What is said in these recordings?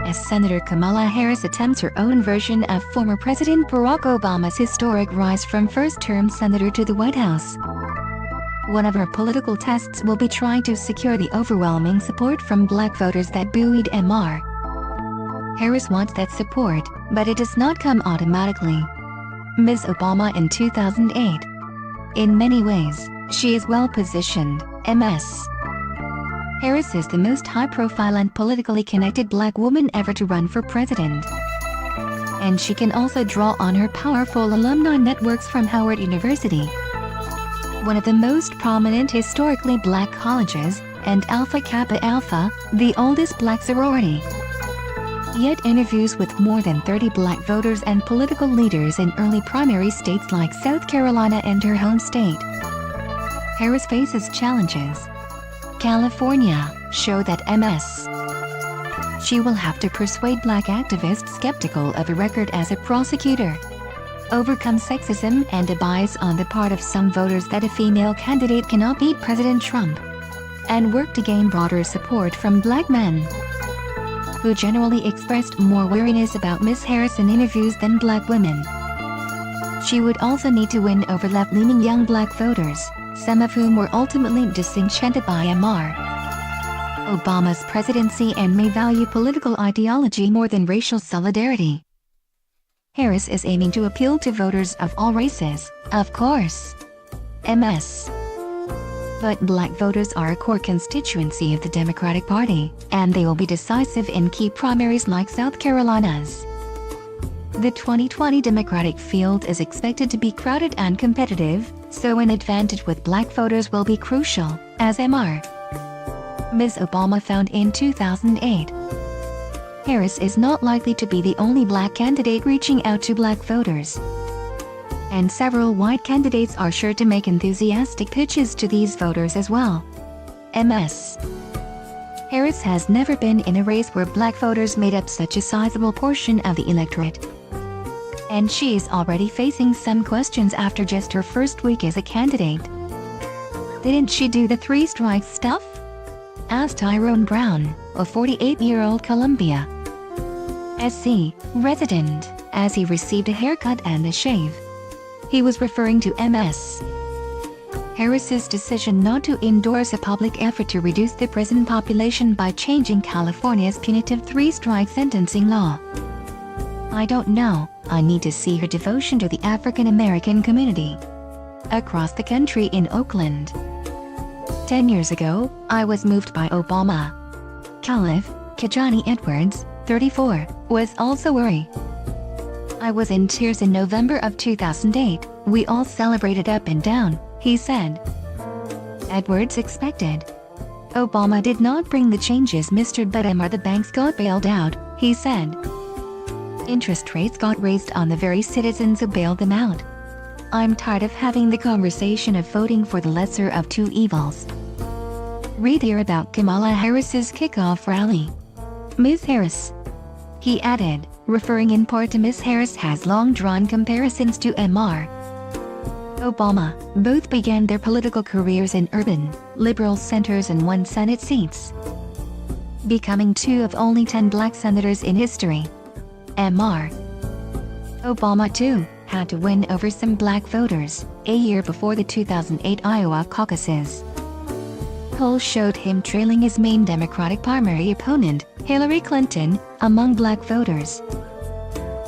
as Senator Kamala Harris attempts her own version of former President Barack Obama's historic rise from first-term senator to the White House. One of her political tests will be trying to secure the overwhelming support from black voters that buoyed MR. Harris wants that support, but it does not come automatically. Ms. Obama in 2008. In many ways, she is well-positioned. Ms. Harris is the most high-profile and politically connected black woman ever to run for president. And she can also draw on her powerful alumni networks from Howard University, one of the most prominent historically black colleges, and Alpha Kappa Alpha, the oldest black sorority. Yet interviews with more than 30 black voters and political leaders in early primary states like South Carolina and her home state, Harris faces challenges. California show that Ms. She will have to persuade black activists skeptical of a record as a prosecutor, overcome sexism and a bias on the part of some voters that a female candidate cannot beat President Trump, and work to gain broader support from black men, who generally expressed more wariness about Ms. Harris in interviews than black women. She would also need to win over left-leaning young black voters, some of whom were ultimately disenchanted by MR. Obama's presidency and may value political ideology more than racial solidarity. Harris is aiming to appeal to voters of all races, of course. Ms. But black voters are a core constituency of the Democratic Party, and they will be decisive in key primaries like South Carolina's. The 2020 Democratic field is expected to be crowded and competitive, so an advantage with black voters will be crucial, as Ms. Obama found in 2008. Harris is not likely to be the only black candidate reaching out to black voters, and several white candidates are sure to make enthusiastic pitches to these voters as well. Ms. Harris has never been in a race where black voters made up such a sizable portion of the electorate, and she's already facing some questions after just her first week as a candidate. Didn't she do the three strikes stuff? Asked Tyrone Brown, a 48-year-old Columbia SC resident, as he received a haircut and a shave. He was referring to Ms. Harris's decision not to endorse a public effort to reduce the prison population by changing California's punitive three-strike sentencing law. I don't know, I need to see her devotion to the African American community across the country in Oakland. 10 years ago, I was moved by Obama. Caliph Kajani Edwards, 34, was also worried. I was in tears in November of 2008, we all celebrated up and down, he said. Edwards expected. Obama did not bring the changes Mr. But the banks got bailed out, he said. Interest rates got raised on the very citizens who bailed them out. I'm tired of having the conversation of voting for the lesser of two evils. Read here about Kamala Harris's kickoff rally. Ms. Harris, he added, referring in part to Ms. Harris, has long-drawn comparisons to Mr. Obama. Both began their political careers in urban, liberal centers and won Senate seats, becoming two of only 10 black senators in history. Mr. Obama, too, had to win over some black voters, a year before the 2008 Iowa caucuses. Polls showed him trailing his main Democratic primary opponent, Hillary Clinton, among black voters.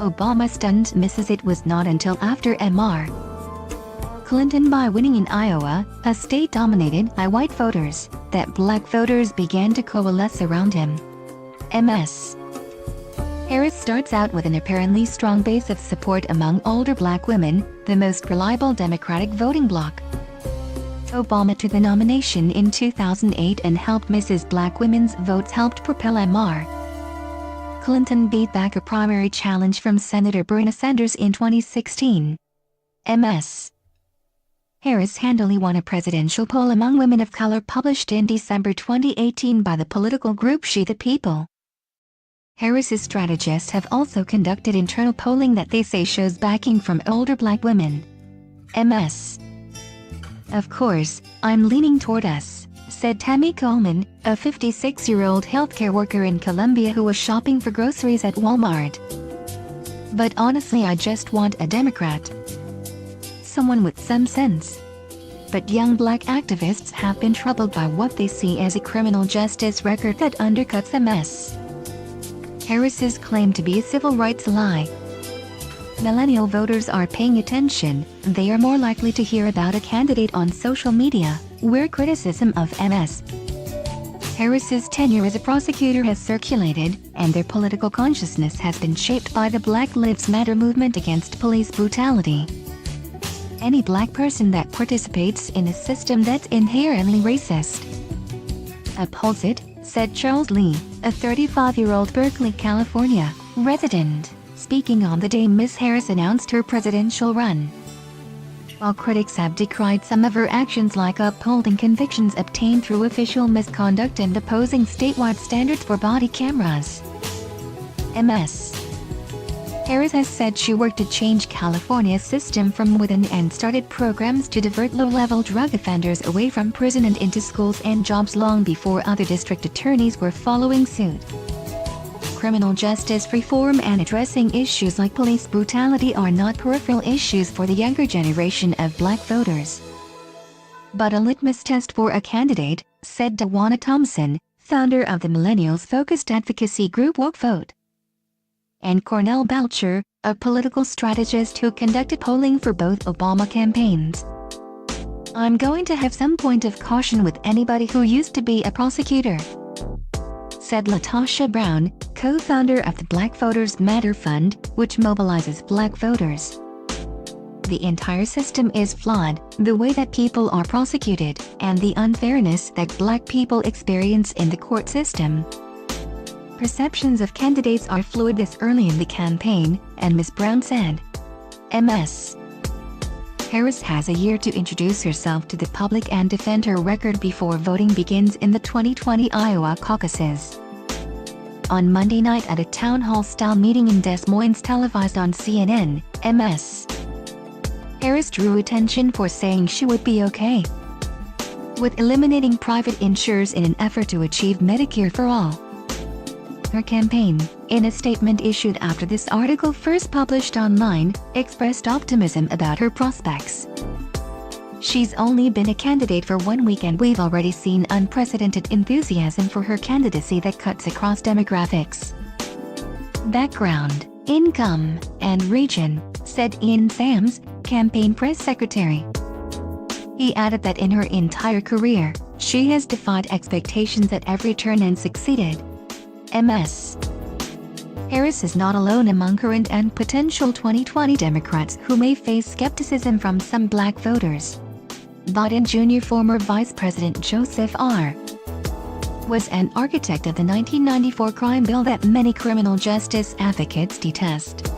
Obama stunned Mrs. It was not until after Mr. Clinton by winning in Iowa, a state dominated by white voters, that black voters began to coalesce around him. Ms. Harris starts out with an apparently strong base of support among older black women, the most reliable Democratic voting bloc. Obama to the nomination in 2008 and helped Mrs. Black women's votes helped propel Mr. Clinton beat back a primary challenge from Senator Bernie Sanders in 2016. Ms. Harris handily won a presidential poll among women of color published in December 2018 by the political group She the People. Harris's strategists have also conducted internal polling that they say shows backing from older black women. Ms. Of course, I'm leaning toward us, said Tammy Coleman, a 56-year-old healthcare worker in Colombia who was shopping for groceries at Walmart. "But honestly, I just want a Democrat. Someone with some sense." But young black activists have been troubled by what they see as a criminal justice record that undercuts MS. Harris's claim to be a civil rights lie. Millennial voters are paying attention. They are more likely to hear about a candidate on social media, where criticism of MS. Harris's tenure as a prosecutor has circulated, and their political consciousness has been shaped by the Black Lives Matter movement against police brutality. Any black person that participates in a system that's inherently racist upholds it, said Charles Lee, a 35-year-old Berkeley, California resident, speaking on the day Ms. Harris announced her presidential run. While critics have decried some of her actions like upholding convictions obtained through official misconduct and opposing statewide standards for body cameras, Ms. Harris has said she worked to change California's system from within and started programs to divert low-level drug offenders away from prison and into schools and jobs long before other district attorneys were following suit. Criminal justice reform and addressing issues like police brutality are not peripheral issues for the younger generation of black voters, but a litmus test for a candidate, said Dawana Thompson, founder of the millennials-focused advocacy group Woke Vote. And Cornell Belcher, a political strategist who conducted polling for both Obama campaigns. "I'm going to have some point of caution with anybody who used to be a prosecutor," said Latasha Brown, co-founder of the Black Voters Matter Fund, which mobilizes black voters. "The entire system is flawed, the way that people are prosecuted, and the unfairness that black people experience in the court system. Perceptions of candidates are fluid this early in the campaign," and Ms. Brown said. Ms. Harris has a year to introduce herself to the public and defend her record before voting begins in the 2020 Iowa caucuses. On Monday night at a town hall-style meeting in Des Moines televised on CNN, Ms. Harris drew attention for saying she would be okay with eliminating private insurers in an effort to achieve Medicare for all. Her campaign, in a statement issued after this article first published online, expressed optimism about her prospects. "She's only been a candidate for 1 week and we've already seen unprecedented enthusiasm for her candidacy that cuts across demographics, background, income, and region," said Ian Sams, campaign press secretary. He added that in her entire career, she has defied expectations at every turn and succeeded. Ms. Harris is not alone among current and potential 2020 Democrats who may face skepticism from some black voters. Biden Jr. Former Vice President Joseph R. was an architect of the 1994 crime bill that many criminal justice advocates detest.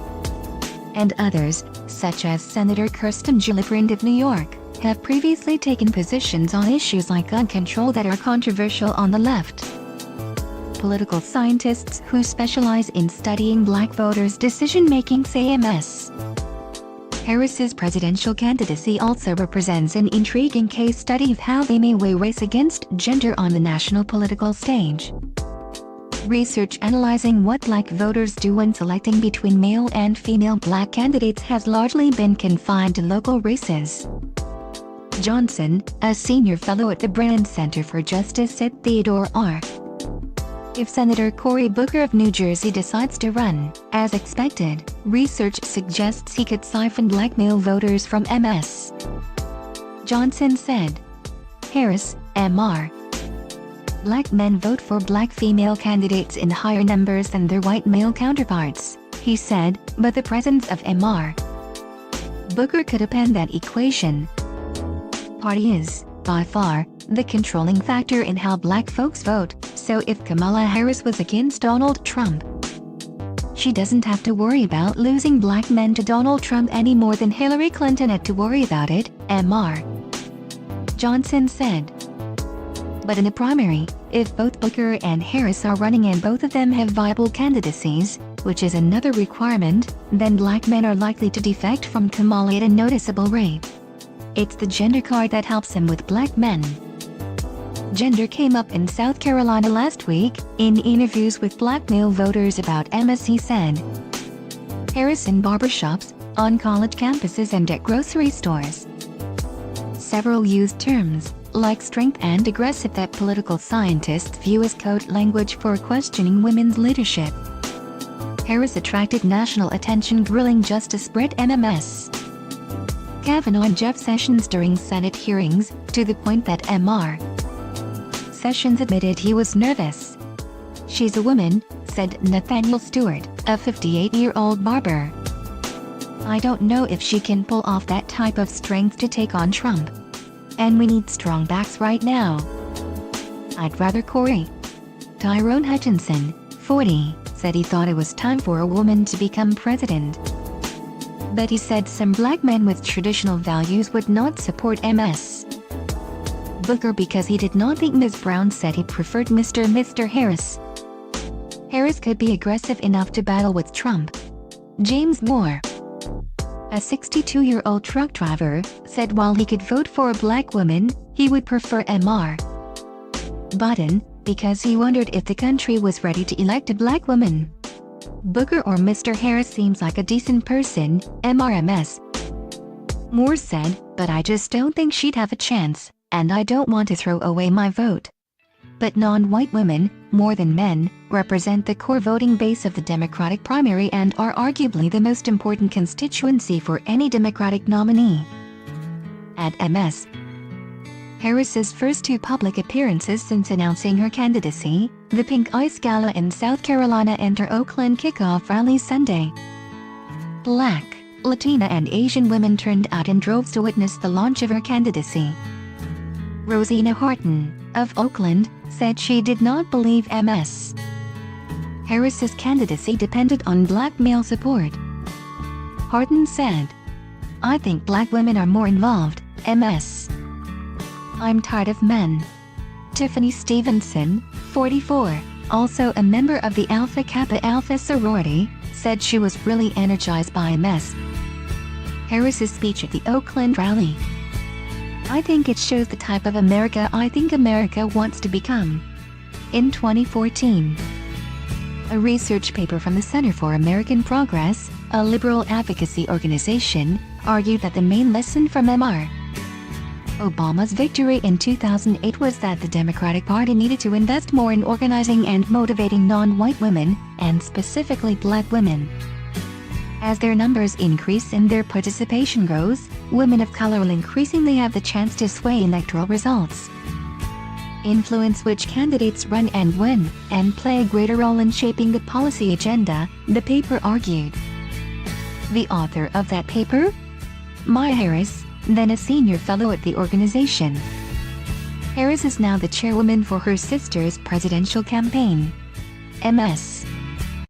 And others, such as Senator Kirsten Gillibrand of New York, have previously taken positions on issues like gun control that are controversial on the left. Political scientists who specialize in studying black voters' decision-making say Ms. Harris's presidential candidacy also represents an intriguing case study of how they may weigh race against gender on the national political stage. Research analyzing what black voters do when selecting between male and female black candidates has largely been confined to local races. Johnson, a senior fellow at the Brennan Center for Justice, said Theodore R. If Senator Cory Booker of New Jersey decides to run, as expected, research suggests he could siphon black male voters from Ms. Johnson said. Harris, Mr. Black men vote for black female candidates in higher numbers than their white male counterparts, he said, but the presence of Mr. Booker could upend that equation. Party is, by far, the controlling factor in how black folks vote, so if Kamala Harris was against Donald Trump, she doesn't have to worry about losing black men to Donald Trump any more than Hillary Clinton had to worry about it, Mr. Johnson said. But in a primary, if both Booker and Harris are running and both of them have viable candidacies, which is another requirement, then black men are likely to defect from Kamala at a noticeable rate. It's the gender card that helps him with black men. Gender came up in South Carolina last week. In interviews with black male voters about MS, he said, Harris in barbershops, on college campuses and at grocery stores. Several used terms, like strength and aggressive, that political scientists view as code language for questioning women's leadership. Harris attracted national attention grilling Justice Brett MMS Kavanaugh and Jeff Sessions during Senate hearings, to the point that Mr. Sessions admitted he was nervous. "She's a woman," said Nathaniel Stewart, a 58-year-old barber. "I don't know if she can pull off that type of strength to take on Trump. And we need strong backs right now. I'd rather Curi." Tyrone Hutchinson, 40, said he thought it was time for a woman to become president. But he said some black men with traditional values would not support Ms. Booker because he did not think Ms. Brown said he preferred Mr. Harris. Harris could be aggressive enough to battle with Trump. James Moore, a 62-year-old truck driver, said while he could vote for a black woman, he would prefer Mr. Biden, because he wondered if the country was ready to elect a black woman. Booker or Mr. Harris seems like a decent person, Ms. Moore said, but I just don't think she'd have a chance, and I don't want to throw away my vote. But non-white women, more than men, represent the core voting base of the Democratic primary and are arguably the most important constituency for any Democratic nominee. At Ms. Harris's first two public appearances since announcing her candidacy, the Pink Ice Gala in South Carolina and her Oakland kickoff rally Sunday. Black, Latina and Asian women turned out in droves to witness the launch of her candidacy. Rosina Horton, of Oakland, said she did not believe Ms. Harris's candidacy depended on black male support. Horton said, "I think black women are more involved, Ms. I'm tired of men." Tiffany Stevenson, 44, also a member of the Alpha Kappa Alpha sorority, said she was really energized by Ms. Harris's speech at the Oakland rally. "I think it shows the type of America I think America wants to become." In 2014, a research paper from the Center for American Progress, a liberal advocacy organization, argued that the main lesson from Mr. Obama's victory in 2008 was that the Democratic Party needed to invest more in organizing and motivating non-white women, and specifically black women. As their numbers increase and their participation grows, women of color will increasingly have the chance to sway electoral results, influence which candidates run and win, and play a greater role in shaping the policy agenda, the paper argued. The author of that paper? Maya Harris, then a senior fellow at the organization. Harris is now the chairwoman for her sister's presidential campaign. Ms.